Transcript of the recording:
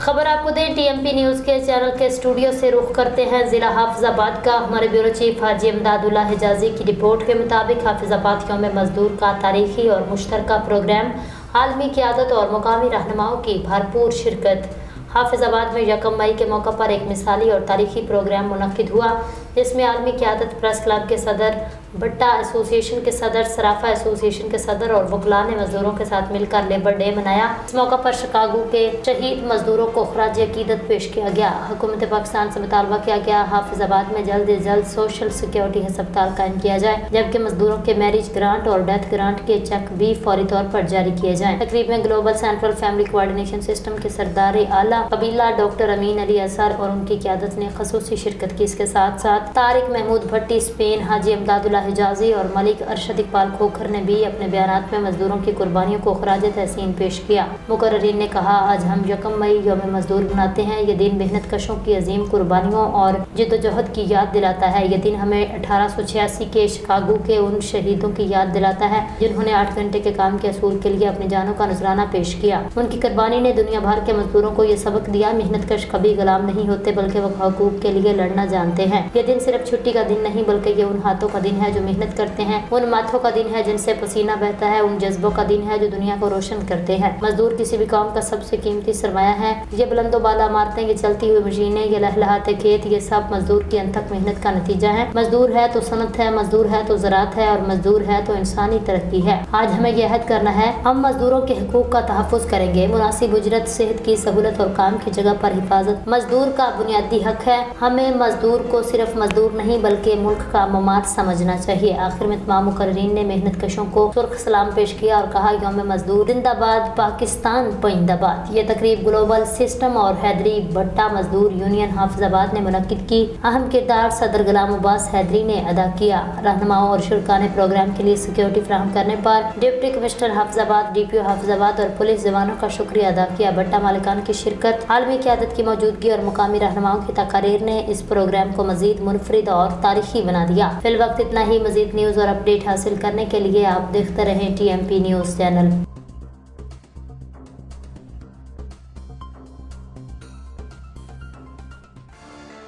खबर आपको दें, TMP न्यूज़ के चैनल के स्टूडियो से रुख करते हैं ज़िला हाफिजाबाद का। हमारे ब्यूरो चीफ हाजी इमदादुल्लाह हिजाजी की रिपोर्ट के मुताबिक हाफिजाबाद यौम मजदूर का तारीखी और मुश्तरका प्रोग्राम, आलमी क़यादत और मुकामी रहनुमाओं की भरपूर शिरकत। हाफिजाबाद में 1 मई के मौका पर एक मिसाली और तारीखी प्रोग्राम मुनक्किद हुआ, जिसमें आलमी क़यादत प्रेस क्लब के सदर, भट्टा एसोसिएशन के सदर, सराफा एसोसिएशन के सदर और वकला ने मजदूरों के साथ मिलकर लेबर डे मनाया। इस मौका पर शिकागो के शहीद मजदूरों को खराज अकीदत पेश किया गया। हुकूमत पाकिस्तान से मुतालबा किया गया हाफिजाबाद में जल्द से जल्द सोशल सिक्योरिटी अस्पताल कायम किया जाए, जबकि मजदूरों के मैरिज ग्रांट और डेथ ग्रांट के चेक भी फौरी तौर पर जारी किए जाएं। तकरीब में global central family coordination system के सरदार आला कबीला डॉक्टर अमीन अली असर और उनकी क़यादत ने खसूसी शिरकत की। इसके साथ साथ तारिक महमूद भट्टी स्पेन, हाजी इमदादुल्लाह हिजाजी और मलिक अरशद इकबाल खोखर ने भी अपने बयानात में मजदूरों की कुर्बानियों को खराज तहसीन पेश किया। मुकर्रिरीन ने कहा, आज हम 1 मई यौम मजदूर मनाते हैं। ये दिन मेहनत कशों की अजीम कुर्बानियों और जिद्दोजहद की याद दिलाता है। ये दिन हमें 1886 के शिकागो के उन शहीदों की याद दिलाता है जिन्होंने 8 घंटे के काम के असूल के लिए अपनी जानों का नजराना पेश किया। उनकी कुर्बानी ने दुनिया भर के मजदूरों को ये सबक दिया, मेहनत कश कभी गुलाम नहीं होते बल्कि वो हकूक के लिए लड़ना जानते हैं। ये दिन सिर्फ छुट्टी का दिन नहीं बल्कि ये उन हाथों का दिन है जो मेहनत करते हैं, उन माथों का दिन है जिनसे पसीना बहता है, उन जज्बों का दिन है जो दुनिया को रोशन करते हैं। मजदूर किसी भी कौम का सबसे कीमती सरमाया है। ये बुलंदो बाला इमारतें, ये चलती हुई मशीनें, ये लहलहाते खेत, ये सब मजदूर की अनथक मेहनत का नतीजा है। मजदूर है तो सनत है, मजदूर है तो ज़राअत है और मजदूर है तो इंसानी तरक्की है। आज हमें यह अहद करना है, हम मजदूरों के हकूक का तहफ़्फ़ुज़ करेंगे। मुनासिब उजरत, सेहत की सहूलत और काम की जगह पर हिफाजत मजदूर का बुनियादी हक है। हमें मजदूर को सिर्फ मजदूर नहीं बल्कि मुल्क का ममाद समझना चाहिए। आखिर में तमाम मुकर्रिरीन ने मेहनत कशों को सुर्ख सलाम पेश किया और कहा, यौम मजदूर जिंदाबाद, पाकिस्तान पाइंदाबाद। ये तकरीब ग्लोबल सिस्टम और हैदरी भट्टा मजदूर यूनियन हाफिजाबाद ने मुनक्किद की। अहम किरदार सदर गुलाम अब्बास हैदरी ने अदा किया। रहनुमाओं और शुरका ने प्रोग्राम के लिए सिक्योरिटी फराहम करने पर deputy commissioner Hafizabad, DPO Hafizabad और पुलिस जवानों का शुक्रिया अदा किया। भट्टा मालिकान की शिरकत, आलमी क़यादत की मौजूदगी और मुकामी रहनुमाओं की तकारीर ने इस प्रोग्राम को मजीद मुनफरिद और तारीखी बना दिया। फिल वक्त इतना ही। मजीद न्यूज़ और अपडेट हासिल करने के लिए आप देखते रहें TMP न्यूज़ चैनल।